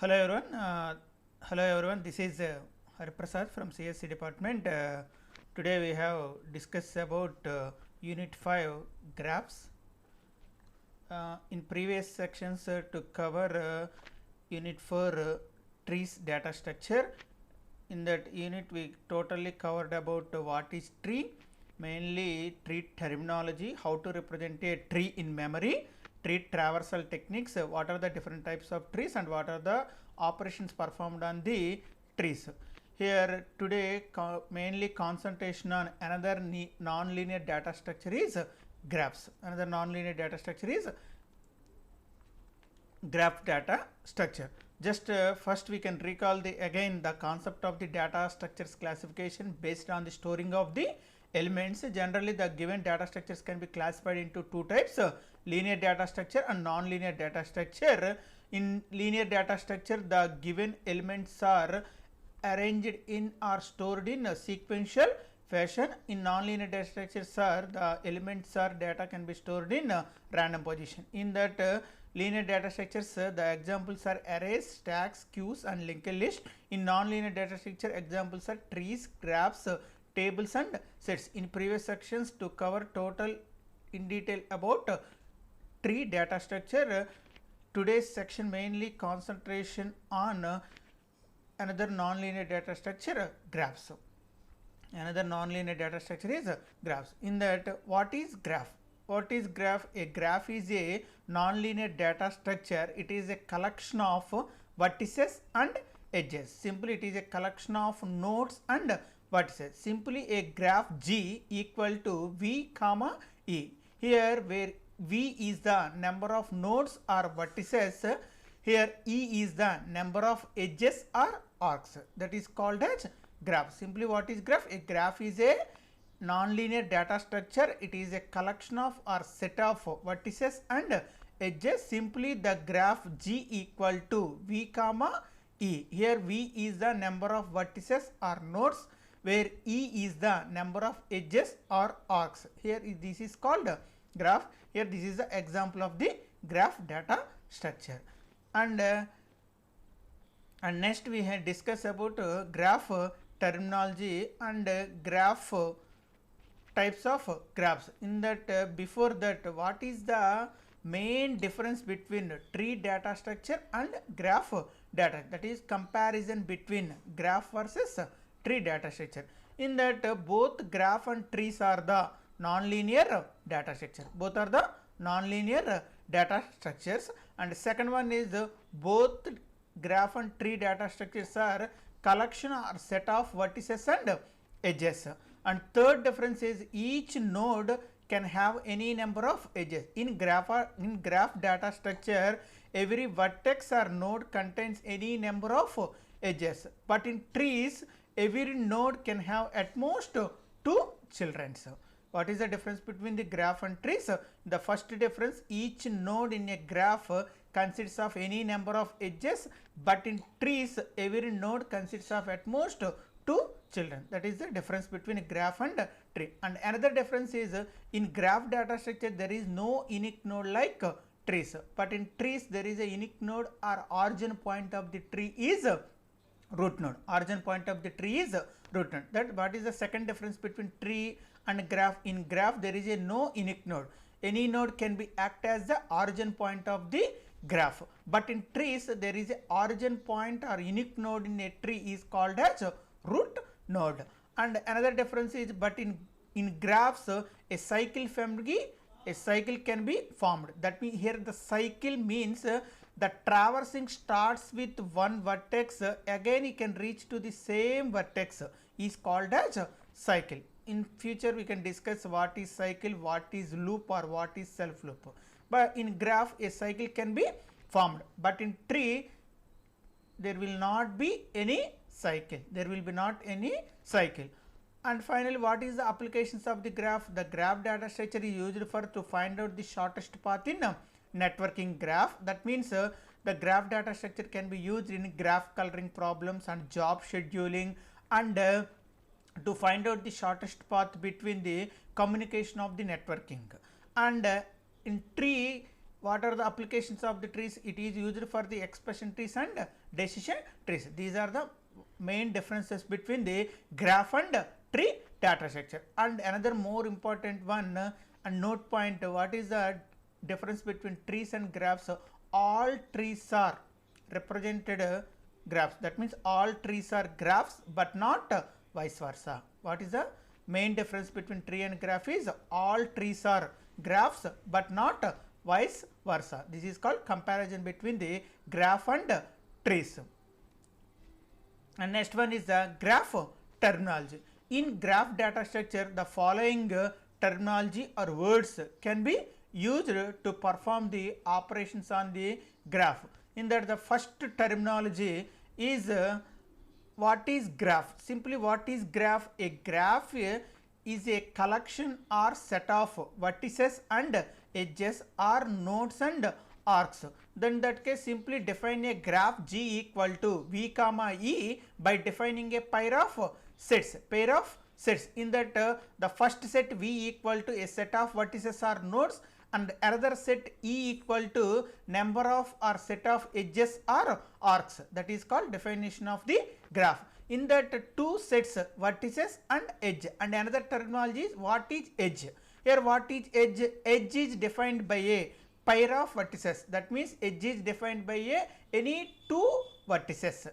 Hello everyone. Hello everyone. This is Hariprasad from CSC department. Today we have discussed about Unit 5 graphs. In previous sections to cover Unit 4 trees data structure. In that unit we totally covered about what is tree, mainly tree terminology, how to represent a tree in memory, tree traversal techniques, what are the different types of trees and what are the operations performed on the trees. Here today mainly concentration on another non-linear data structure is graphs. Another non-linear data structure is graph data structure. Just first we can recall again the concept of the data structures classification based on the storing of the elements. Generally the given data structures can be classified into two types, linear data structure and non-linear data structure. In linear data structure the given elements are arranged in or stored in a sequential fashion. In non-linear data structures the elements or data can be stored in random position. In that linear data structures the examples are arrays, stacks, queues and linked list. In non-linear data structure examples are trees, graphs, tables and sets. In previous sections to cover total in detail about tree data structure, today's section mainly concentration on another non-linear data structure, graphs. Another non-linear data structure is graphs. In that, what is graph? What is graph? A graph is a non-linear data structure. It is a collection of vertices and edges. Simply it is a collection of nodes and vertices. Simply a graph G equal to V comma E. Here where V is the number of nodes or vertices, here E is the number of edges or arcs. That is called as graph. Simply what is graph? A graph is a non-linear data structure. It is a collection of or set of vertices and edges. Simply the graph G equal to V comma E. Here V is the number of vertices or nodes, where E is the number of edges or arcs. Here this is called graph. Here this is the example of the graph data structure. And next we had discussed about graph terminology and graph types of graphs. In that before that, what is the main difference between tree data structure and graph data, that is comparison between graph versus tree data structure. In that both graph and trees are the non-linear data structure. Both are the non-linear data structures. And second one is both graph and tree data structures are collection or set of vertices and edges. And third difference is each node can have any number of edges. In graph data structure, every vertex or node contains any number of edges, but in trees every node can have at most two children. What is the difference between the graph and trees? The first difference, each node in a graph consists of any number of edges, but in trees every node consists of at most two children. That is the difference between a graph and tree. And another difference is in graph data structure there is no unique node like trees, but in trees there is a unique node or origin point of the tree is root node. Origin point of the tree is root node. That what is the second difference between tree and graph? In graph there is a no unique node. Any node can be act as the origin point of the graph, but in trees there is a origin point or unique node in a tree is called as root node. And another difference is, but in graphs a cycle can be formed. That means here the cycle means the traversing starts with one vertex, again it can reach to the same vertex, is called as cycle. In future we can discuss what is cycle, what is loop or what is self loop. But in graph a cycle can be formed, but in tree there will not be any cycle. There will be not any cycle. And finally, what is the applications of the graph? The graph data structure is used for to find out the shortest path in networking graph. That means the graph data structure can be used in graph coloring problems and job scheduling, and to find out the shortest path between the communication of the networking. And in tree what are the applications of the trees? It is used for the expression trees and decision trees. These are the main differences between the graph and tree data structure. And another more important one and note point, what is the difference between trees and graphs? All trees are represented graphs. That means all trees are graphs, but not vice versa. What is the main difference between tree and graph is all trees are graphs, but not vice versa. This is called comparison between the graph and trees. And next one is the graph terminology. In graph data structure, the following terminology or words can be used to perform the operations on the graph. In that, the first terminology is what is graph? Simply, what is graph? A graph is a collection or set of vertices and edges or nodes and arcs. Then in that case, simply define a graph G equal to V comma E by defining a pair of sets. In that the first set V equal to a set of vertices or nodes, and another set E equal to number of or set of edges or arcs. That is called definition of the graph. In that two sets, vertices and edge, and another terminology is what is edge. Here what is edge? Edge is defined by a pair of vertices. That means edge is defined by any two vertices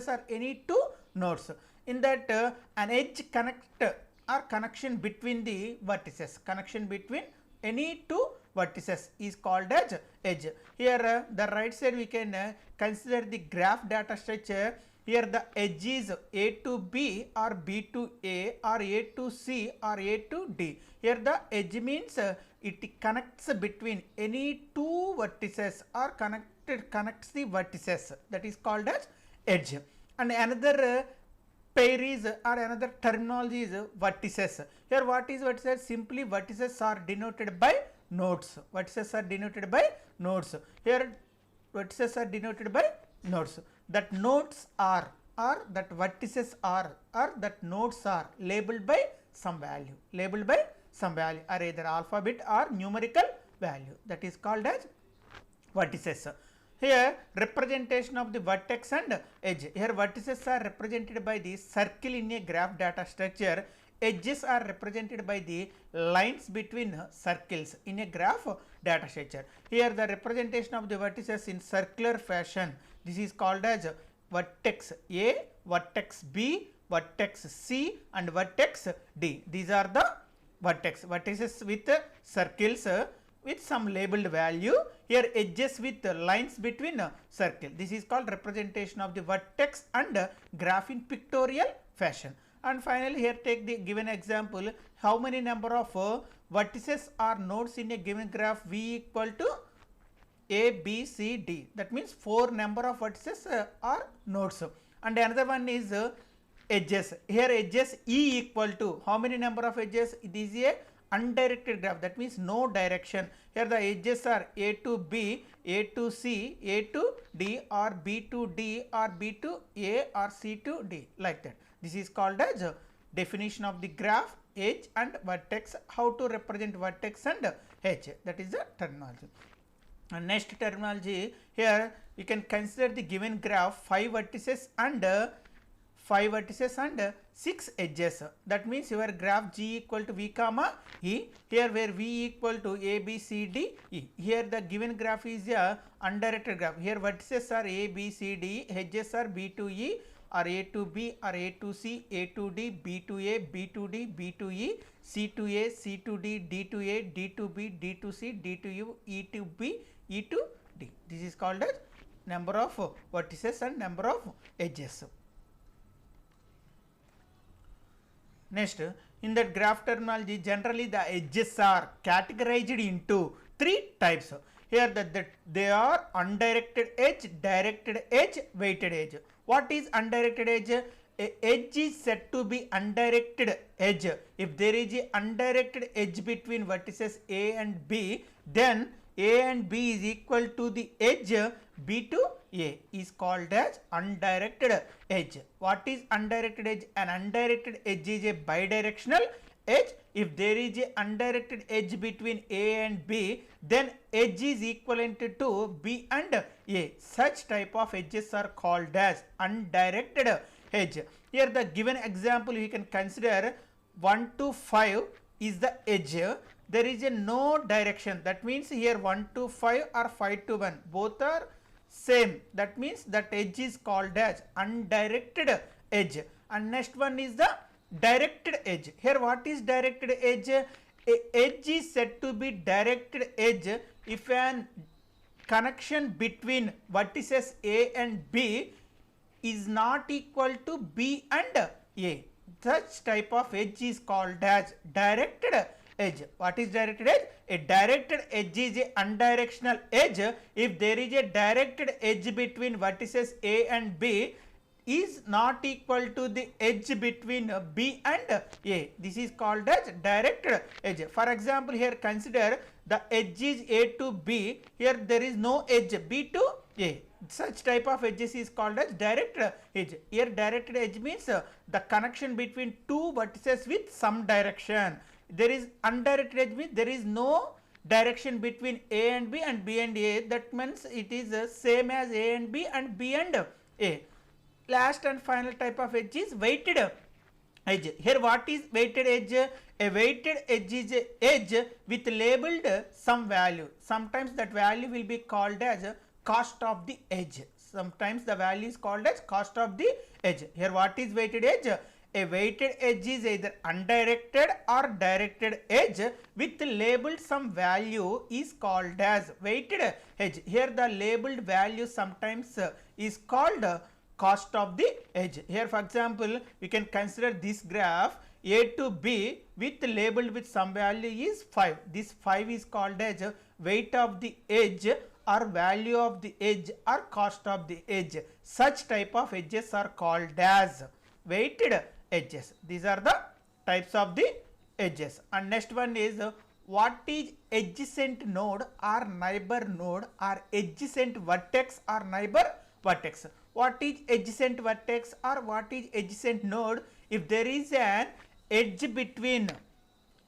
or any two nodes. In that an edge connect or connection between the vertices, connection between any two vertices is called as edge. Here the right side we can consider the graph data structure. Here the edge is A to B or B to A or A to C or A to D. Here the edge means it connects between any two vertices or connects the vertices. That is called as edge. And another pair is or another terminology is vertices. Here what is vertices? Simply vertices are denoted by nodes. Here vertices are denoted by nodes. That nodes are or that vertices are or that nodes are labeled by some value. Are either alphabet or numerical value. That is called as vertices. Here representation of the vertex and edge. Here vertices are represented by the circle in a graph data structure. Edges are represented by the lines between circles in a graph data structure. Here the representation of the vertices in circular fashion. This is called as vertex A, vertex B, vertex C and vertex D. These are the vertices with circles with some labeled value. Here edges with lines between circle. This is called representation of the vertex and graph in pictorial fashion. And finally, here take the given example. How many number of vertices or nodes in a given graph? V equal to A, B, C, D. That means 4 number of vertices or nodes. And another one is edges. Here edges E equal to how many number of edges? It is a undirected graph. That means no direction. Here the edges are A to B, A to C, A to D or B to D or B to A or C to D, like that. This is called as definition of the graph, edge and vertex. How to represent vertex and edge, that is the terminology. And next terminology, here we can consider the given graph 5 vertices and 6 edges. That means your graph G equal to V comma E. Here where V equal to A, B, C, D, E. Here the given graph is a undirected graph. Here vertices are A, B, C, D, edges are B to E or A to B or A to C, A to D, B to A, B to D, B to E, C to A, C to D, D to A, D to B, D to C, D to U, E to B, E to D. This is called as number of vertices and number of edges. Next, in that graph terminology, generally the edges are categorized into 3 types. Here they are undirected edge, directed edge, weighted edge. What is undirected edge? A edge is said to be undirected edge if there is a undirected edge between vertices A and B, then A and B is equal to the edge B to A is called as undirected edge. What is undirected edge? An undirected edge is a bidirectional edge. If there is a undirected edge between A and B, then edge is equivalent to B and A. Such type of edges are called as undirected edge. Here the given example you can consider 1 to 5 is the edge. There is a no direction, that means here 1 to 5 or 5 to 1 both are same, that means that edge is called as undirected edge. And next one is the directed edge. Here what is directed edge? A edge is said to be directed edge if an connection between vertices A and B is not equal to B and A. Such type of edge is called as directed edge. What is directed edge? A directed edge is a undirectional edge if there is a directed edge between vertices A and B is not equal to the edge between B and A. This is called as directed edge. For example, here consider the edge is A to B. Here there is no edge B to A. Such type of edges is called as directed edge. Here directed edge means the connection between two vertices with some direction. There is undirected edge means there is no direction between A and B and B and A. That means it is same as A and B and B and A. Last and final type of edge is weighted edge. Here what is weighted edge? A weighted edge is a edge with labeled some value. Sometimes that value will be called as cost of the edge. Sometimes the value is called as cost of the edge. Here what is weighted edge? A weighted edge is either undirected or directed edge with labeled some value is called as weighted edge. Here the labeled value sometimes is called cost of the edge. Here for example, we can consider this graph A to B with labeled with some value is 5. This 5 is called as weight of the edge or value of the edge or cost of the edge. Such type of edges are called as weighted edges. These are the types of the edges. And next one is what is adjacent node or neighbor node or adjacent vertex or neighbor vertex. What is adjacent vertex or what is adjacent node? If there is an edge between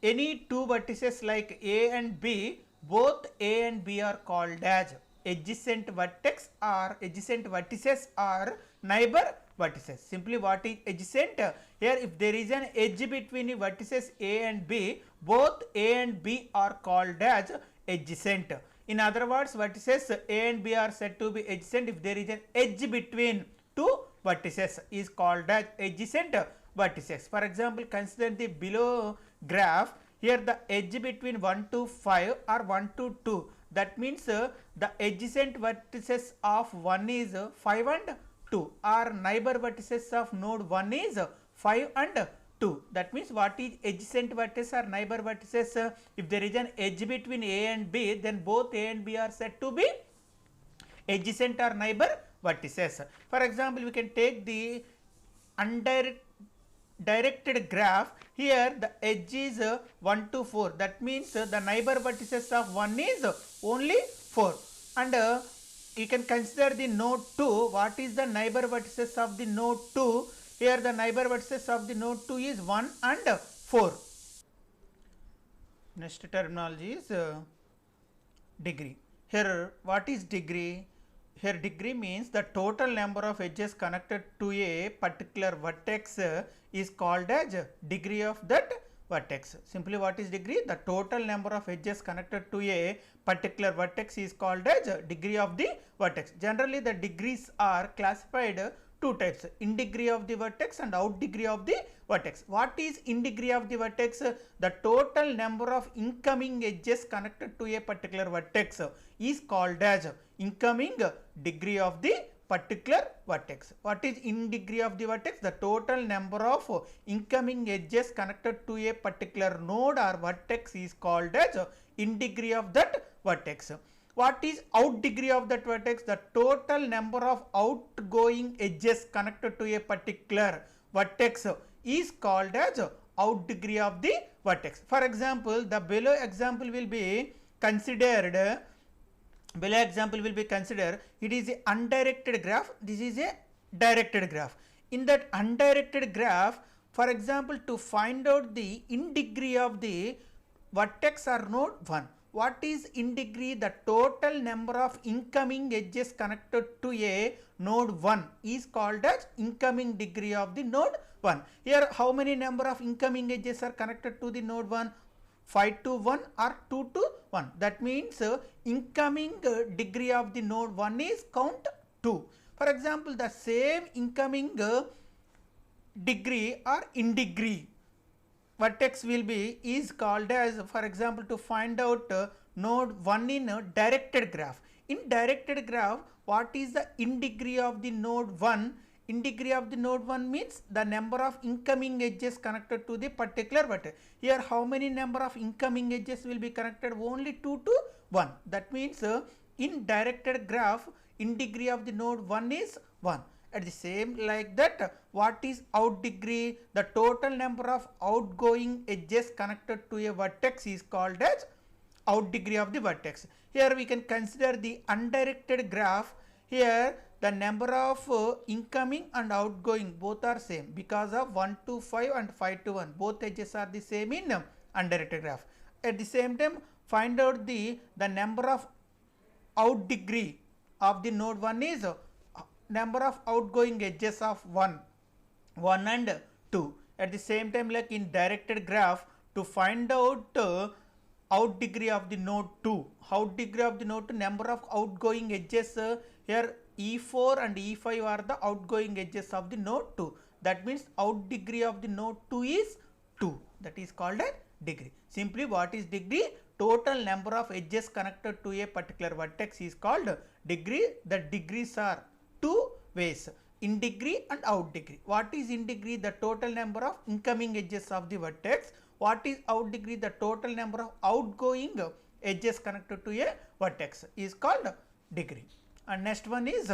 any two vertices like A and B, both A and B are called as adjacent vertex or adjacent vertices or neighbor vertices. Simply what is adjacent? Here if there is an edge between the vertices A and B, both A and B are called as adjacent. In other words, vertices A and B are said to be adjacent if there is an edge between two vertices is called as adjacent vertices. For example, consider the below graph. Here the edge between 1 to 5 or 1 to 2. That means the adjacent vertices of 1 is 5 and 2 or neighbor vertices of node 1 is 5 and 2. That means what is adjacent vertices or neighbor vertices? If there is an edge between A and B, then both A and B are said to be adjacent or neighbor vertices. For example, we can take the directed graph. Here the edge is 1 to 4. That means the neighbor vertices of 1 is only 4. And you can consider the node 2. What is the neighbor vertices of the node 2? Here the neighbor vertices of the node 2 is 1 and 4. Next terminology is degree. Here what is degree? Here degree means the total number of edges connected to a particular vertex is called as degree of that vertex. Simply what is degree? The total number of edges connected to a particular vertex is called as degree of the vertex. Generally the degrees are classified two types, in degree of the vertex and out degree of the vertex. What is in degree of the vertex? The total number of incoming edges connected to a particular vertex is called as incoming degree of the particular vertex. What is in degree of the vertex? The total number of incoming edges connected to a particular node or vertex is called as in degree of that vertex. What is out degree of that vertex? The total number of outgoing edges connected to a particular vertex is called as out degree of the vertex. For example, the below example will be considered. It is a undirected graph. This is a directed graph. In that undirected graph, For example, to find out the in degree of the vertex or node 1. What is in degree? The total number of incoming edges connected to a node 1 is called as incoming degree of the node 1. Here how many number of incoming edges are connected to the node 1? 5 to 1 or 2 to 1. That means incoming degree of the node 1 is count 2. For example, the same incoming degree or in degree vertex will be is called as, for example, to find out node 1 in a directed graph. In directed graph, what is the in degree of the node 1? In degree of the node 1 means the number of incoming edges connected to the particular vertex. Here how many number of incoming edges will be connected? Only 2 to 1. That means in directed graph, in degree of the node 1 is 1. At the same like that, what is out degree? The total number of outgoing edges connected to a vertex is called as out degree of the vertex. Here we can consider the undirected graph. Here the number of incoming and outgoing both are same because of 1 to 5 and 5 to 1. Both edges are the same in undirected graph. At the same time, find out the number of out degree of the node 1 is number of outgoing edges of 1 and 2. At the same time, like in directed graph, to find out out degree of the node 2, out degree of the node 2, number of outgoing edges here E4 and E5 are the outgoing edges of the node 2. That means out degree of the node 2 is 2. That is called a degree. Simply, what is degree? Total number of edges connected to a particular vertex is called degree. The degrees are two ways, in degree and out degree. What is in degree? The total number of incoming edges of the vertex. What is out degree? The total number of outgoing edges connected to a vertex is called degree. And next one is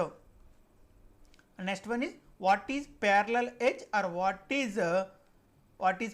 what is parallel edge or what is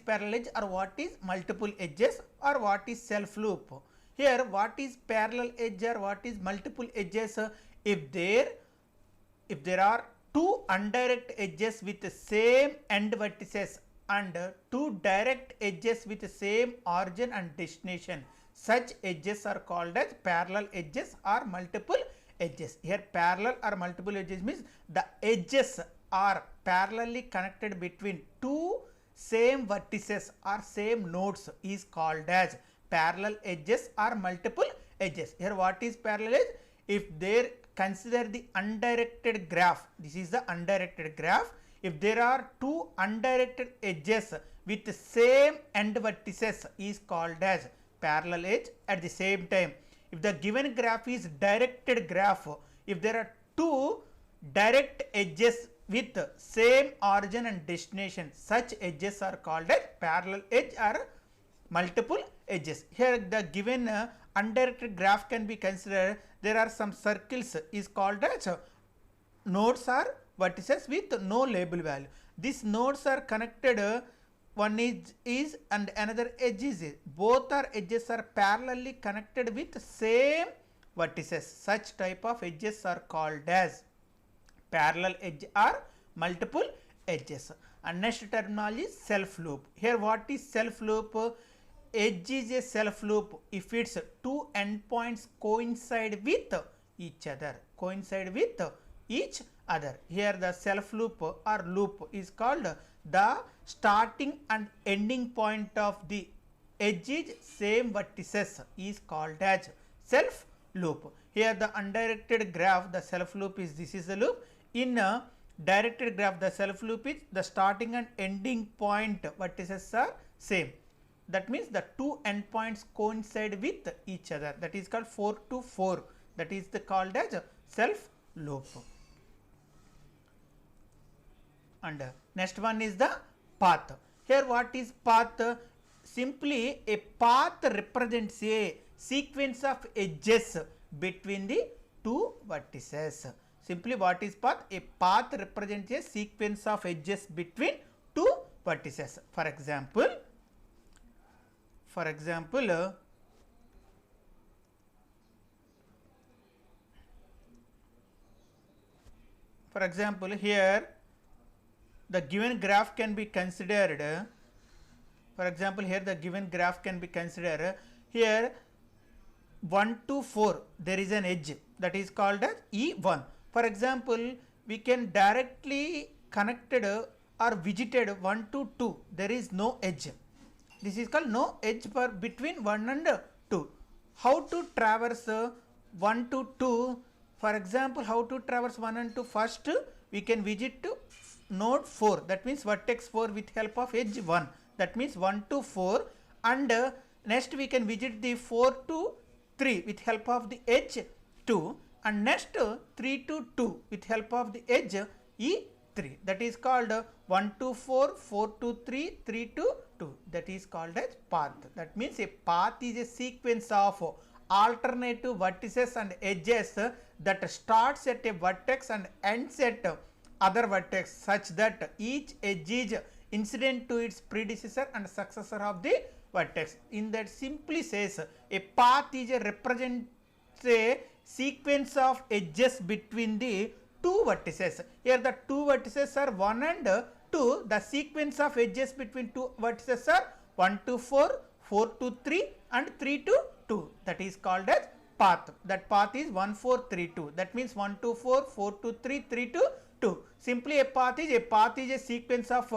parallel edge or what is multiple edges or what is self loop. Here what is parallel edge or what is multiple edges? If there are two indirect edges with the same end vertices and two direct edges with the same origin and destination, such edges are called as parallel edges or multiple edges. Here parallel or multiple edges means the edges are parallelly connected between two same vertices or same nodes is called as parallel edges or multiple edges. Here what is parallel edge? If there consider the undirected graph, this is the undirected graph. If there are two undirected edges with the same end vertices is called as parallel edge. At the same time, if the given graph is directed graph, if there are two direct edges with same origin and destination, such edges are called as parallel edge or multiple edges. Here the given undirected graph can be considered. There are some circles is called as nodes or vertices with no label value. These nodes are connected, one is and another edge is. Both are edges are parallelly connected with same vertices. Such type of edges are called as parallel edge or multiple edges. And next terminology is self loop. Here what is self loop? Edge is a self loop if its two endpoints coincide with each other. Here the self loop or loop is called the starting and ending point of the edges same vertices is called as self loop. Here the undirected graph, the self loop is, this is the loop. In a directed graph, the self loop is the starting and ending point vertices are same. That means the two endpoints coincide with each other. That is called 4 to 4. That is called as self loop. And next one is the path. Here what is path? Simply a path represents a sequence of edges between the two vertices. Simply what is path? A path represents a sequence of edges between two vertices. For example, here the given graph can be considered, for example here the given graph can be considered, here 1 to 4 there is an edge that is called as E1. For example, we can directly connected or visited 1 to 2, there is no edge. This is called no edge for between 1 and 2. How to traverse 1 to 2? For example, how to traverse 1 and 2? First, we can visit to node 4, that means vertex 4 with help of edge 1, that means 1 to 4, and next we can visit the 4 to 3 with help of the edge 2, and next 3 to 2 with help of the edge E3, that is called 1 to 4, 4 to 3, 3 to 2, that is called as path. That means a path is a sequence of alternative vertices and edges that starts at a vertex and ends at other vertex, such that each edge is incident to its predecessor and successor of the vertex. In that simply says a path is represents a sequence of edges between the two vertices. Here the two vertices are 1 and 2. The sequence of edges between two vertices are 1 to 4, 4 to 3 and 3 to 2. That is called as path. That path is 1, 4, 3, 2. That means 1 to 4, 4 to 3, 3 to 2. Simply a path is a sequence of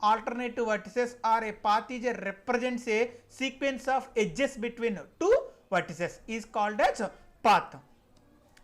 alternative vertices, or a path is represents a sequence of edges between two vertices is called as path.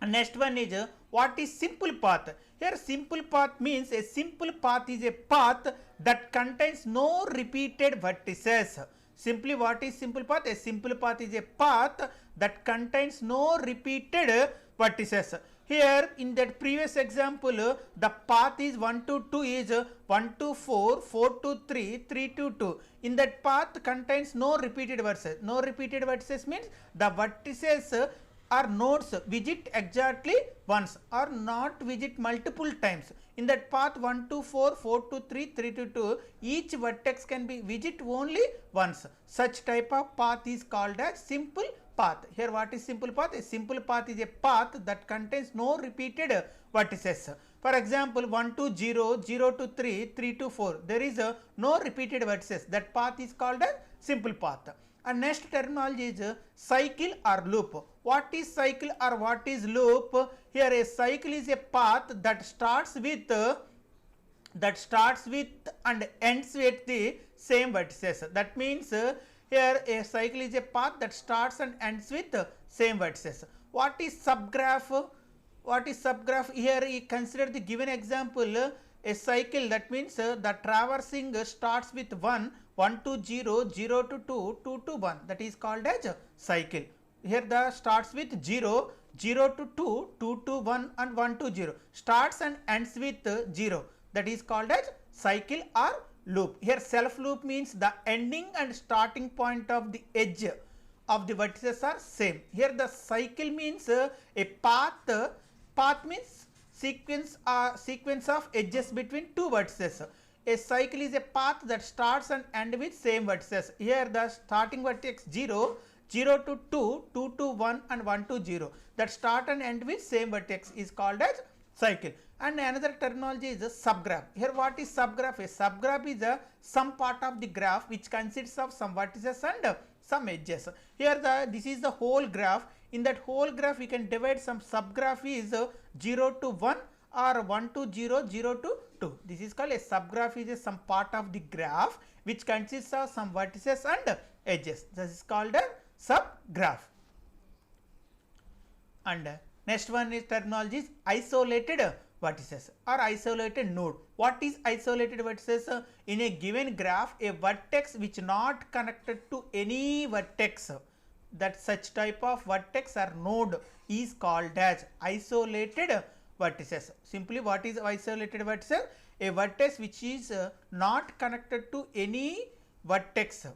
And next one is what is simple path? Here simple path means a simple path is a path that contains no repeated vertices. Simply what is simple path? A simple path is a path that contains no repeated vertices. Here in that previous example, the path is 1 to 2 is 1 to 4, 4 to 3, 3 to 2. In that path contains no repeated vertices. No repeated vertices means the vertices or nodes visit exactly once or not visit multiple times. In that path 1 to 4, 4 to 3, 3 to 2, each vertex can be visit only once. Such type of path is called as simple path. Here what is simple path? A simple path is a path that contains no repeated vertices. For example, 1 to 0, 0 to 3, 3 to 4, there is no repeated vertices. That path is called as simple path. And next terminology is cycle or loop. What is cycle or what is loop? Here a cycle is a path that starts with and ends with the same vertices. That means here a cycle is a path that starts and ends with same vertices. What is subgraph? What is subgraph? Here we consider the given example, a cycle, that means the traversing starts with 1, 1 to 0, 0 to 2, 2 to 1, that is called as cycle. Here the starts with 0, 0 to 2, 2 to 1 and 1 to 0, starts and ends with 0, that is called as cycle or loop. Here self loop means the ending and starting point of the edge of the vertices are same. Here the cycle means a path. Path means sequence of edges between two vertices. A cycle is a path that starts and ends with same vertices. Here the starting vertex 0, 0 to 2, 2 to 1 and 1 to 0, that start and end with same vertex is called as cycle. And another terminology is a subgraph. Here what is subgraph? A subgraph is some part of the graph which consists of some vertices and some edges. Here this is the whole graph. In that whole graph we can divide some subgraph is 0 to 1 or 1 to 0, 0 to 2. This is called a subgraph, is some part of the graph which consists of some vertices and edges. This is called a subgraph. And next one is terminology is isolated vertices or isolated node. What is isolated vertices? In a given graph, a vertex which not connected to any vertex, that such type of vertex or node is called as isolated vertices. Simply what is isolated vertices? A vertex which is not connected to any vertex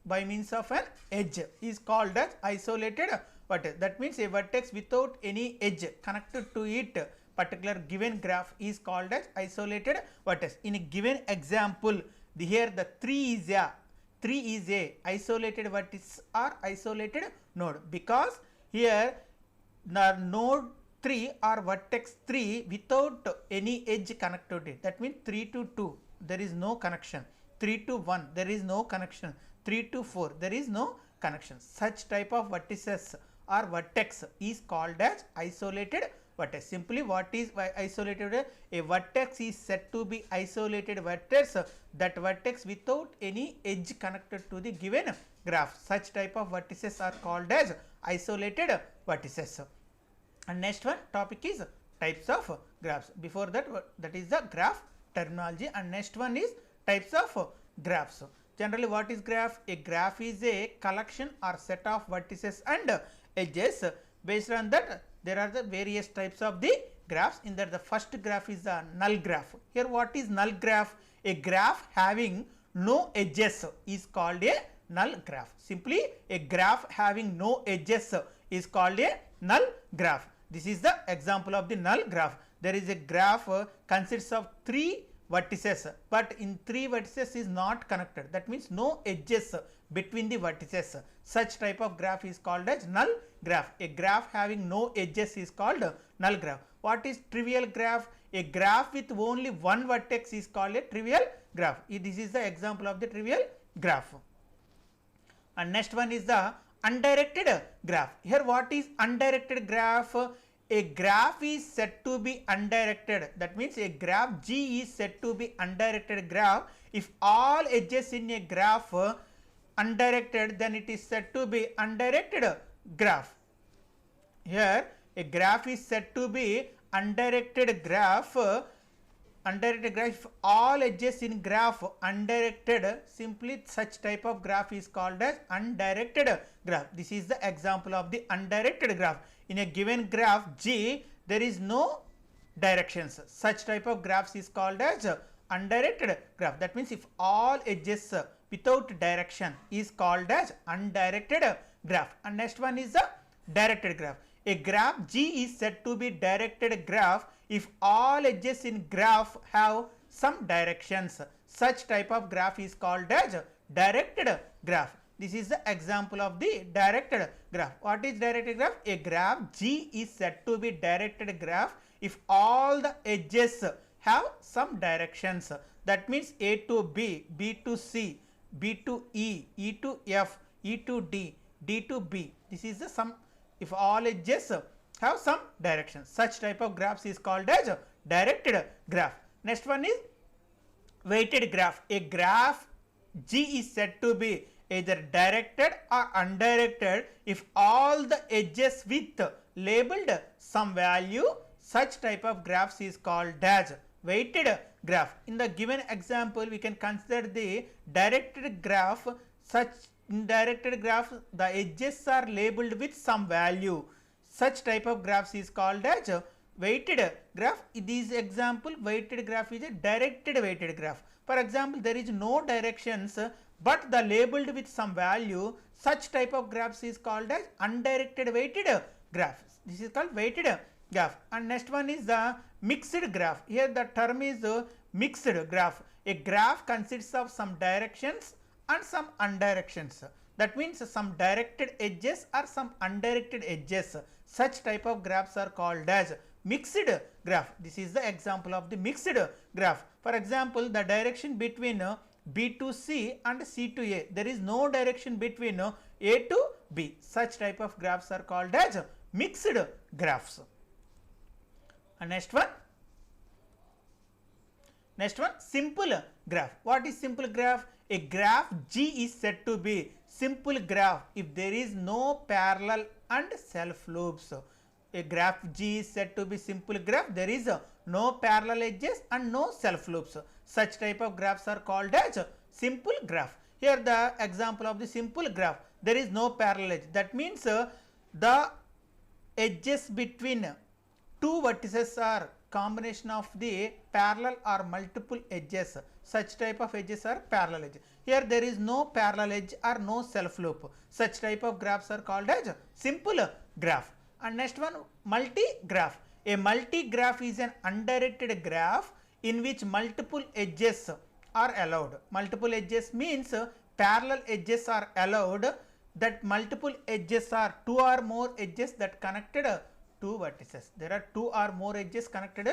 by means of an edge is called as isolated vertex. That means a vertex without any edge connected to it, particular given graph, is called as isolated vertex. In a given example, here the 3 is a isolated vertex or isolated node, because here the node 3 or vertex 3 without any edge connected to it. That means 3 to 2 there is no connection, 3 to 1 there is no connection, 3 to 4 there is no connection. Such type of vertices or vertex is called as isolated vertex. Simply what is isolated? A vertex is said to be isolated vertex, that vertex without any edge connected to the given graph. Such type of vertices are called as isolated vertices. And next one topic is types of graphs. Before that, that is the graph terminology, and next one is types of graphs. Generally, what is graph? A graph is a collection or set of vertices and edges. Based on that, there are the various types of the graphs. In that, the first graph is the null graph. Here, what is null graph? A graph having no edges is called a null graph. Simply, a graph having no edges is called a null graph. This is the example of the null graph. There is a graph consists of 3 vertices, but in 3 vertices is not connected. That means no edges between the vertices. Such type of graph is called as null graph. A graph having no edges is called null graph. What is trivial graph? A graph with only one vertex is called a trivial graph. This is the example of the trivial graph. And next one is the undirected graph. Here what is undirected graph? A graph is said to be undirected. That means a graph G is said to be undirected graph if all edges in a graph undirected, then it is said to be undirected graph. Here a graph is said to be undirected graph. Undirected graph, if all edges in graph undirected, simply such type of graph is called as undirected graph. This is the example of the undirected graph. In a given graph G, there is no directions. Such type of graphs is called as undirected graph. That means if all edges without direction is called as undirected graph. And next one is the directed graph. A graph G is said to be directed graph if all edges in graph have some directions. Such type of graph is called as directed graph. This is the example of the directed graph. What is directed graph? A graph G is said to be directed graph if all the edges have some directions. That means A to B, B to C, B to E, E to F, E to D, D to B. This is the sum. If all edges have some direction, such type of graphs is called as directed graph. Next one is weighted graph. A graph G is said to be either directed or undirected if all the edges with labeled some value. Such type of graphs is called as weighted graph. In the given example, we can consider the directed graph. Such indirected graph, the edges are labeled with some value. Such type of graphs is called as weighted graph. In this example, weighted graph is a directed weighted graph. For example, there is no directions but the labeled with some value. Such type of graphs is called as undirected weighted graph. This is called weighted graph. And next one is the mixed graph. Here the term is mixed graph. A graph consists of some directions and some undirections. That means some directed edges or some undirected edges. Such type of graphs are called as mixed graph. This is the example of the mixed graph. For example, the direction between B to C and C to A. There is no direction between A to B. Such type of graphs are called as mixed graphs. And next one, simple graph. What is simple graph? A graph G is said to be simple graph if there is no parallel and self loops. A graph G is said to be simple graph, there is no parallel edges and no self loops. Such type of graphs are called as simple graph. Here the example of the simple graph, there is no parallel edge. That means the edges between two vertices are combination of the parallel or multiple edges. Such type of edges are parallel edge. Here there is no parallel edge or no self loop. Such type of graphs are called as simple graph. And next one, multi-graph. A multi-graph is an undirected graph in which multiple edges are allowed. Multiple edges means parallel edges are allowed. That multiple edges are two or more edges that connected two vertices. There are two or more edges connected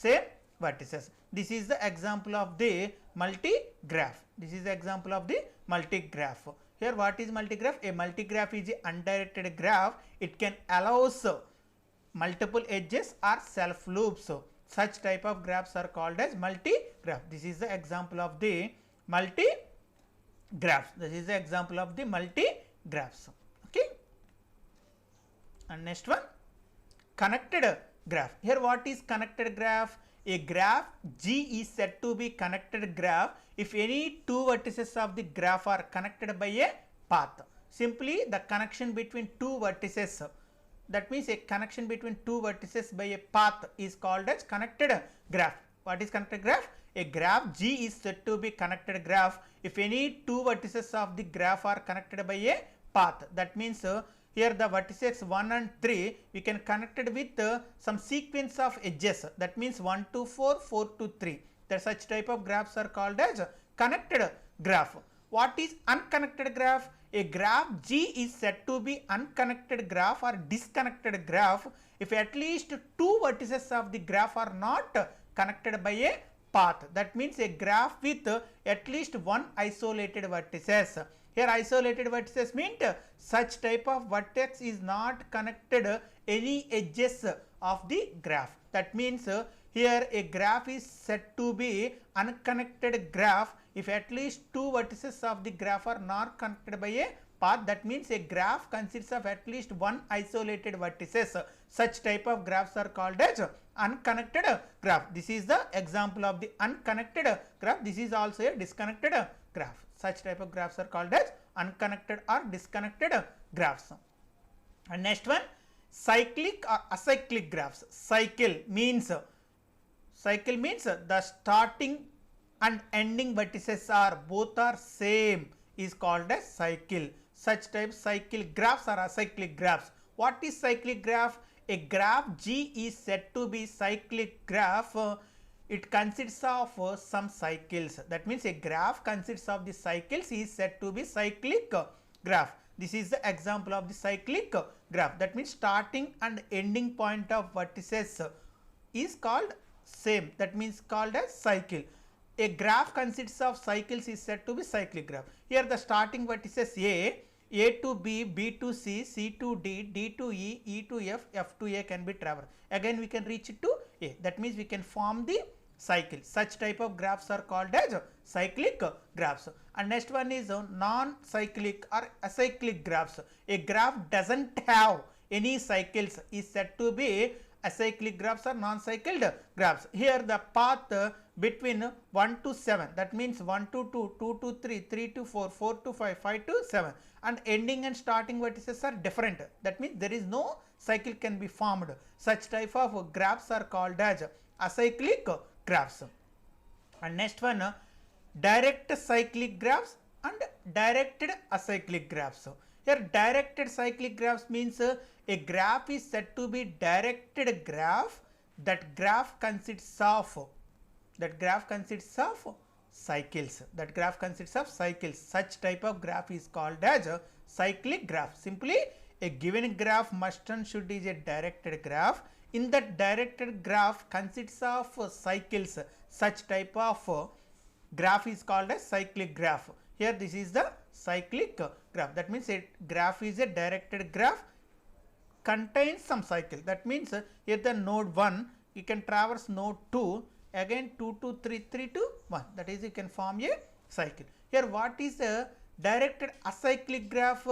same vertices. This is the example of the multi-graph. This is the example of the multi-graph. Here what is multi-graph? A multi-graph is a undirected graph. It can allows multiple edges or self loops. Such type of graphs are called as multi-graph. This is the example of the multi-graphs. This is the example of the multi-graphs. Okay. And next one, connected graph. Here what is connected graph? A graph G is said to be connected graph if any two vertices of the graph are connected by a path. Simply the connection between two vertices, that means a connection between two vertices by a path is called as connected graph. What is connected graph? A graph G is said to be connected graph if any two vertices of the graph are connected by a path. That means here the vertices 1 and 3 we can connect it with some sequence of edges. That means 1 to 4, 4 to 3. That such type of graphs are called as connected graph. What is unconnected graph? A graph G is said to be unconnected graph or disconnected graph if at least two vertices of the graph are not connected by a path. That means a graph with at least one isolated vertices. Here isolated vertices mean such type of vertex is not connected any edges of the graph. That means here a graph is said to be unconnected graph if at least two vertices of the graph are not connected by a path. That means a graph consists of at least one isolated vertices. Such type of graphs are called as unconnected graph. This is the example of the unconnected graph. This is also a disconnected graph. Such type of graphs are called as unconnected or disconnected graphs. And next one, cyclic or acyclic graphs. Cycle means the starting and ending vertices are both are same is called as cycle. Such type cyclic graphs or acyclic graphs. What is cyclic graph? A graph G is said to be cyclic graph. It consists of some cycles. That means a graph consists of the cycles is said to be cyclic graph. This is the example of the cyclic graph. That means starting and ending point of vertices is called same. That means called as cycle. A graph consists of cycles is said to be cyclic graph. Here the starting vertices A to B, B to C, C to D, D to E, E to F, F to A can be traversed. Again we can reach it to A. That means we can form the cycle. Such type of graphs are called as cyclic graphs. And next one is non-cyclic or acyclic graphs. A graph doesn't have any cycles is said to be acyclic graphs or non-cycled graphs. Here the path between 1 to 7, that means 1 to 2, 2 to 3, 3 to 4, 4 to 5, 5 to 7, and ending and starting vertices are different. That means there is no cycle can be formed. Such type of graphs are called as acyclic graphs. And next one, direct cyclic graphs and directed acyclic graphs. Here directed cyclic graphs means a graph is said to be directed graph. That graph consists of cycles. That graph consists of cycles. Such type of graph is called as a cyclic graph. Simply a given graph must and should is a directed graph. In that directed graph consists of cycles. Such type of graph is called as cyclic graph. Here this is the cyclic graph. That means a graph is a directed graph contains some cycle. That means here the node 1 you can traverse node 2, again 2 to 3, 3 to 1. That is you can form a cycle. Here what is a directed acyclic graph?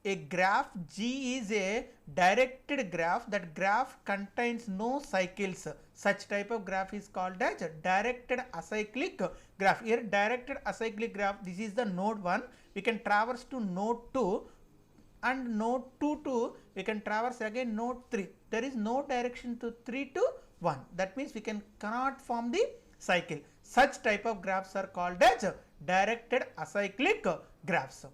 A graph G is a directed graph. That graph contains no cycles. Such type of graph is called as directed acyclic graph. Here directed acyclic graph, this is the node 1. We can traverse to node 2 and node 2 to we can traverse again node 3. There is no direction to 3 to 1. That means we cannot form the cycle. Such type of graphs are called as directed acyclic graphs.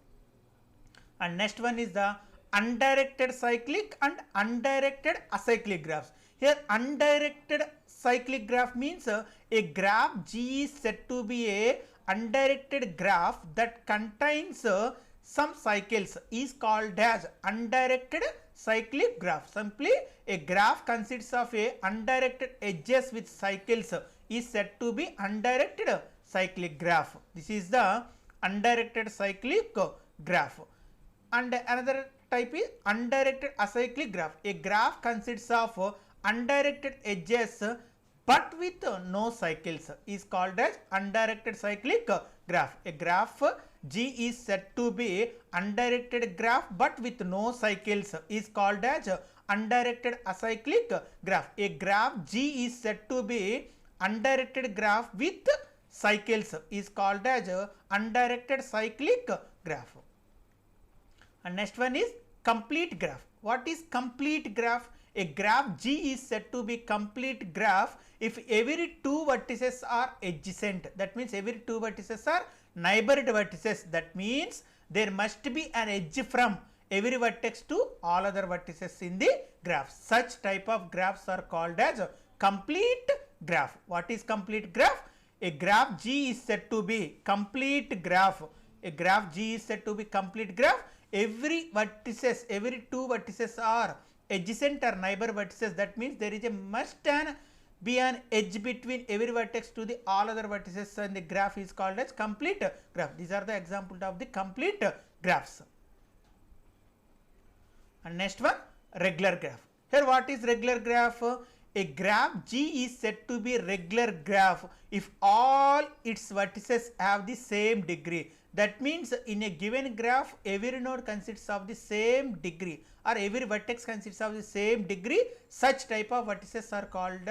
And next one is the undirected cyclic and undirected acyclic graphs. Here undirected cyclic graph means a graph G is said to be a undirected graph that contains some cycles is called as undirected cyclic graph. Simply a graph consists of a undirected edges with cycles is said to be undirected cyclic graph. This is the undirected cyclic graph. And another type is undirected acyclic graph. A graph consists of undirected edges but with no cycles is called as undirected cyclic graph. A graph G is said to be undirected graph but with no cycles is called as undirected acyclic graph. A graph G is said to be undirected graph with cycles is called as undirected cyclic graph. And next one is complete graph. What is complete graph? A graph G is said to be complete graph if every two vertices are adjacent. That means every two vertices are neighbored vertices. That means there must be an edge from every vertex to all other vertices in the graph. Such type of graphs are called as complete graph. What is complete graph? A graph G is said to be complete graph. A graph G is said to be complete graph. Every vertices, every two vertices are adjacent or neighbor vertices. That means there is a must be an edge between every vertex to the all other vertices, and the graph is called as complete graph. These are the examples of the complete graphs. And next one, regular graph. Here what is regular graph? A graph G is said to be regular graph if all its vertices have the same degree. That means in a given graph every node consists of the same degree or every vertex consists of the same degree. Such type of vertices are called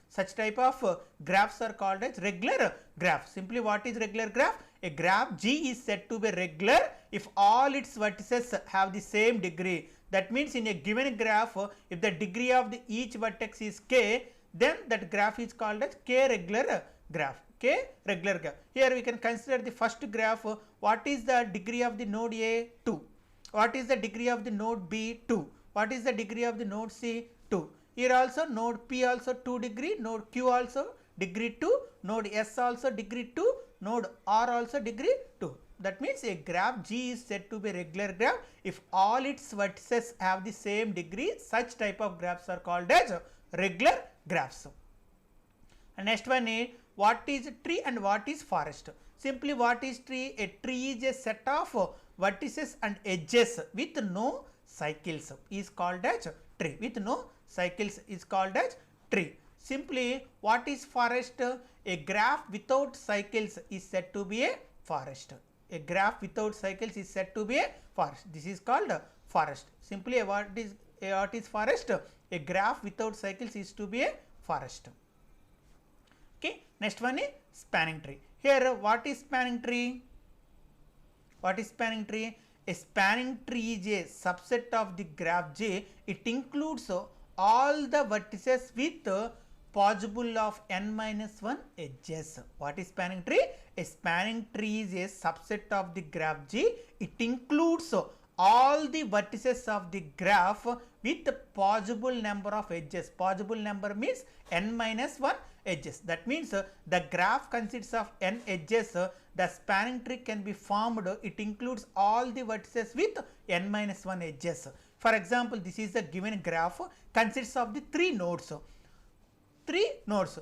such type of graphs are called as regular graph. Simply what is regular graph? A graph G is said to be regular if all its vertices have the same degree. That means in a given graph if the degree of the each vertex is k, then that graph is called as k regular graph. K regular graph. Here we can consider the first graph. What is the degree of the node A? 2. What is the degree of the node B? 2. What is the degree of the node C? 2. Here also node P also 2 degree, node Q also degree 2, node S also degree 2, node R also degree 2. That means a graph G is said to be regular graph if all its vertices have the same degree. Such type of graphs are called as regular graphs. And next one is what is tree and what is forest. Simply what is tree? A tree is a set of vertices and edges with no cycles is called as tree. With no cycles is called as tree. Simply what is forest? A graph without cycles is said to be a forest. A graph without cycles is said to be a forest. This is called forest. Simply what is forest? A graph without cycles is to be a forest. Okay. Next one is spanning tree. Here what is spanning tree? What is spanning tree? A spanning tree is a subset of the graph J. It includes all the vertices with possible of n-1 edges. What is spanning tree? A spanning tree is a subset of the graph G. It includes all the vertices of the graph with possible number of edges. Possible number means n-1 edges. That means the graph consists of n edges. The spanning tree can be formed. It includes all the vertices with n-1 edges. For example, this is the given graph consists of the 3 nodes. 3 nodes.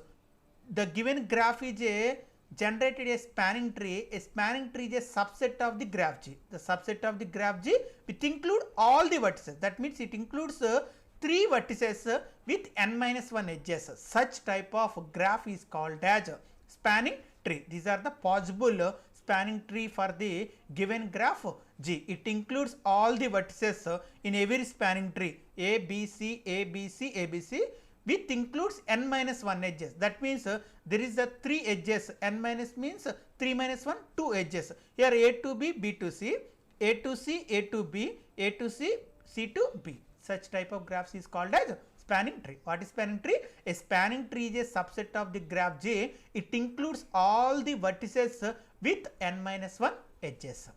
The given graph is generated a spanning tree. A spanning tree is a subset of the graph G. The subset of the graph G which include all the vertices. That means it includes 3 vertices with n-1 edges. Such type of graph is called as spanning tree. These are the possible spanning tree for the given graph G. It includes all the vertices in every spanning tree A, B, C, A, B, C, A, B, C, with includes n-1 edges. That means there is a 3 edges. N- means 3 minus 1, 2 edges. Here A to B, B to C, A to C, A to B, A to C, C to B. Such type of graphs is called as spanning tree. What is spanning tree? A spanning tree is a subset of the graph J. It includes all the vertices with n-1 edges.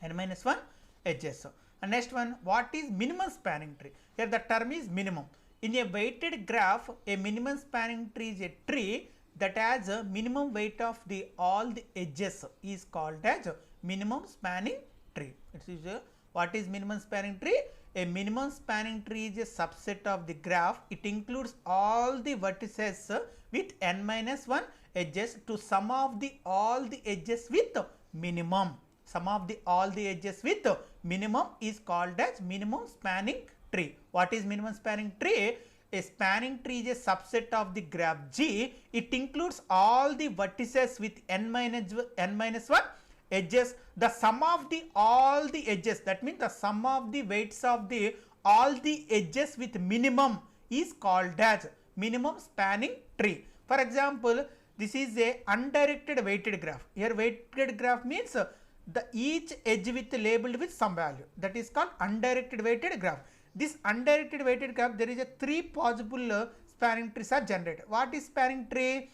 N-1 edges. And next one, what is minimum spanning tree? Here the term is minimum. In a weighted graph, a minimum spanning tree is a tree that has a minimum weight of the all the edges is called as minimum spanning tree. It is what is minimum spanning tree? A minimum spanning tree is a subset of the graph. It includes all the vertices with n minus 1 edges to sum of the all the edges with minimum. Sum of the all the edges with minimum is called as minimum spanning tree. What is minimum spanning tree? A spanning tree is a subset of the graph G. It includes all the vertices with n minus 1 edges. The sum of the all the edges, that means the sum of the weights of the all the edges with minimum is called as minimum spanning tree. For example, this is a undirected weighted graph. Here weighted graph means the each edge with labeled with some value, that is called undirected weighted graph. This undirected weighted graph, there is a 3 possible spanning trees are generated. What is spanning tree?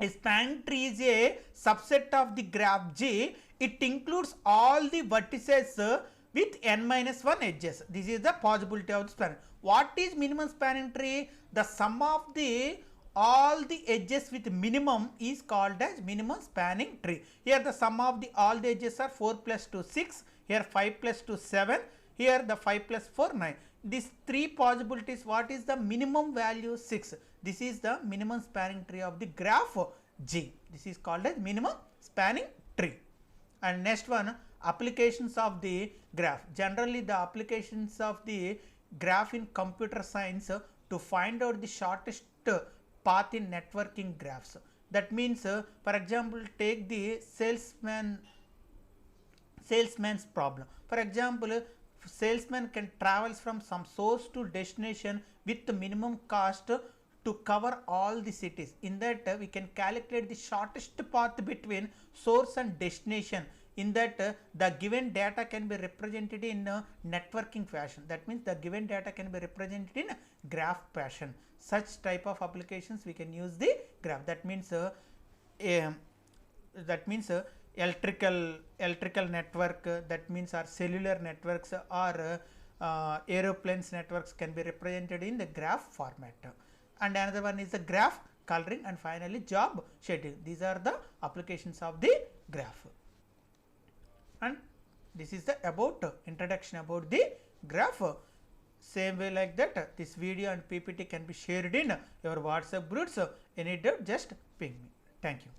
A spanning tree is a subset of the graph G. It includes all the vertices with n minus 1 edges. This is the possibility of the spanning. What is minimum spanning tree? The sum of the all the edges with minimum is called as minimum spanning tree. Here the sum of the all the edges are 4 plus 2 6. Here 5 plus 2 7. Here the 5 plus 4 9. These 3 possibilities. What is the minimum value? 6. This is the minimum spanning tree of the graph G. This is called as minimum spanning tree. And next one, applications of the graph. Generally the applications of the graph in computer science to find out the shortest path in networking graphs. That means for example, take the salesman's problem. For example, salesman can travel from some source to destination with the minimum cost to cover all the cities. In that we can calculate the shortest path between source and destination. In that the given data can be represented in networking fashion. That means the given data can be represented in graph fashion. Such type of applications we can use the graph. That means electrical network, that means our cellular networks or aeroplanes networks can be represented in the graph format. And another one is the graph coloring, and finally job schedule. These are the applications of the graph. And this is the about introduction about the graph. Same way like that, this video and PPT can be shared in your WhatsApp groups. Any doubt, just ping me. Thank you.